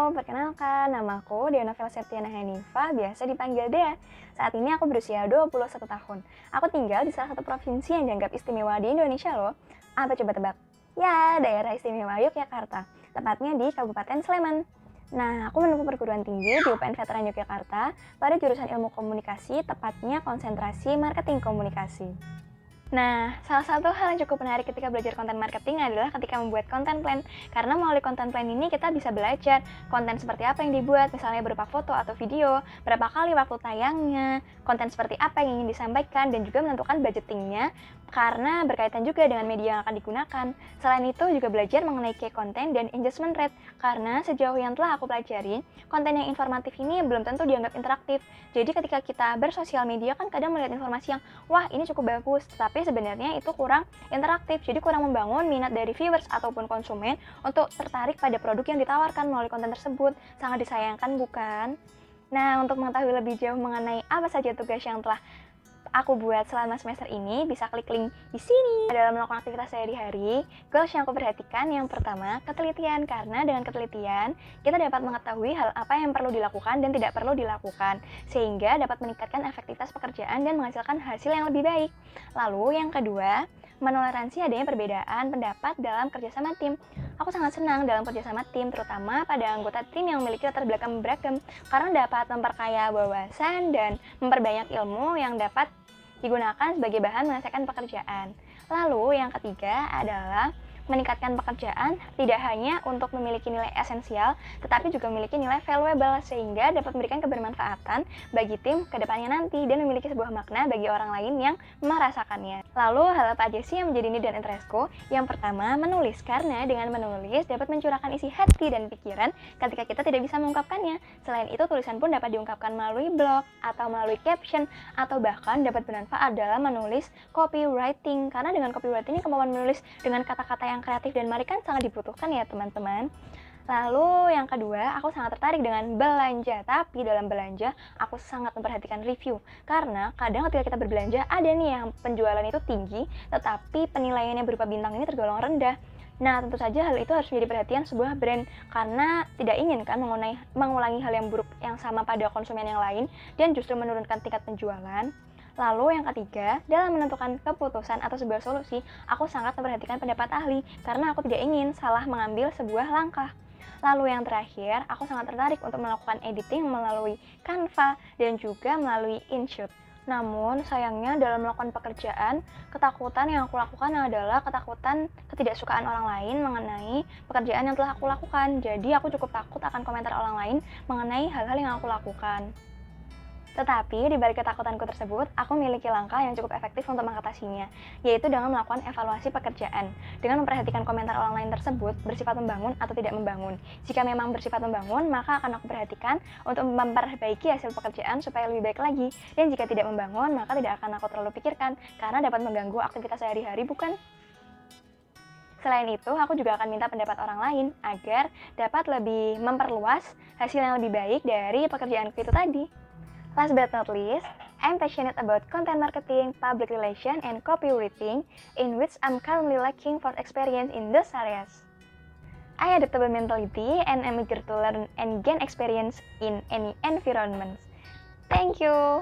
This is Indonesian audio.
Halo, perkenalkan, namaku Dea Novela Septiana Hanifah, biasa dipanggil Dea. Saat ini aku berusia 21 tahun. Aku tinggal di salah satu provinsi yang dianggap istimewa di Indonesia loh. Apa coba tebak? Ya, daerah istimewa Yogyakarta, tepatnya di Kabupaten Sleman. Nah, aku menempuh perguruan tinggi di UPN Veteran Yogyakarta pada jurusan Ilmu Komunikasi, tepatnya konsentrasi Marketing Komunikasi. Nah, salah satu hal yang cukup menarik ketika belajar konten marketing adalah ketika membuat konten plan. Karena melalui konten plan ini kita bisa belajar konten seperti apa yang dibuat, misalnya berupa foto atau video, berapa kali waktu tayangnya, konten seperti apa yang ingin disampaikan, dan juga menentukan budgetingnya karena berkaitan juga dengan media yang akan digunakan. Selain itu juga belajar mengenai key content dan engagement rate, karena sejauh yang telah aku pelajari, konten yang informatif ini belum tentu dianggap interaktif. Jadi ketika kita bersosial media kan kadang melihat informasi yang, wah ini cukup bagus, tetapi sebenarnya itu kurang interaktif, jadi kurang membangun minat dari viewers ataupun konsumen untuk tertarik pada produk yang ditawarkan melalui konten tersebut. Sangat disayangkan bukan? Nah, untuk mengetahui lebih jauh mengenai apa saja tugas yang telah aku buat selama semester ini, bisa klik link di sini. Dalam melakukan aktivitas sehari-hari, goals yang aku perhatikan yang pertama, ketelitian. Karena dengan ketelitian, kita dapat mengetahui hal apa yang perlu dilakukan dan tidak perlu dilakukan, sehingga dapat meningkatkan efektivitas pekerjaan dan menghasilkan hasil yang lebih baik. Lalu yang kedua, menoleransi adanya perbedaan pendapat dalam kerjasama tim. Aku sangat senang dalam kerjasama tim, terutama pada anggota tim yang memiliki latar belakang beragam, karena dapat memperkaya wawasan dan memperbanyak ilmu yang dapat digunakan sebagai bahan menyelesaikan pekerjaan. Lalu yang ketiga adalah meningkatkan pekerjaan tidak hanya untuk memiliki nilai esensial, tetapi juga memiliki nilai valuable sehingga dapat memberikan kebermanfaatan bagi tim ke depannya nanti dan memiliki sebuah makna bagi orang lain yang merasakannya. Lalu hal apa aja sih yang menjadi need dan interestku? Yang pertama, menulis, karena dengan menulis dapat mencurahkan isi hati dan pikiran ketika kita tidak bisa mengungkapkannya. Selain itu, tulisan pun dapat diungkapkan melalui blog atau melalui caption, atau bahkan dapat bermanfaat dalam menulis copywriting, karena dengan copywriting kemampuan menulis dengan kata-kata yang kreatif dan menarik kan sangat dibutuhkan ya teman-teman. Lalu yang kedua, aku sangat tertarik dengan belanja, tapi dalam belanja aku sangat memperhatikan review, karena kadang ketika kita berbelanja ada nih yang penjualan itu tinggi tetapi penilaiannya berupa bintang ini tergolong rendah. Nah, tentu saja hal itu harus menjadi perhatian sebuah brand, karena tidak ingin kan mengulangi hal yang buruk yang sama pada konsumen yang lain dan justru menurunkan tingkat penjualan. Lalu yang ketiga, dalam menentukan keputusan atau sebuah solusi, aku sangat memperhatikan pendapat ahli karena aku tidak ingin salah mengambil sebuah langkah. Lalu yang terakhir, aku sangat tertarik untuk melakukan editing melalui Canva dan juga melalui InShot. Namun, sayangnya dalam melakukan pekerjaan, ketakutan yang aku lakukan adalah ketakutan ketidaksukaan orang lain mengenai pekerjaan yang telah aku lakukan. Jadi, aku cukup takut akan komentar orang lain mengenai hal-hal yang aku lakukan. Tetapi, di balik ketakutanku tersebut, aku memiliki langkah yang cukup efektif untuk mengatasinya, yaitu dengan melakukan evaluasi pekerjaan. Dengan memperhatikan komentar orang lain tersebut bersifat membangun atau tidak membangun. Jika memang bersifat membangun, maka akan aku perhatikan untuk memperbaiki hasil pekerjaan supaya lebih baik lagi. Dan jika tidak membangun, maka tidak akan aku terlalu pikirkan, karena dapat mengganggu aktivitas sehari-hari, bukan? Selain itu, aku juga akan minta pendapat orang lain agar dapat lebih memperluas hasil yang lebih baik dari pekerjaanku itu tadi. Last but not least, I'm passionate about content marketing, public relations, and copywriting, in which I'm currently lacking for experience in those areas. I adaptable mentality and am eager to learn and gain experience in any environment. Thank you!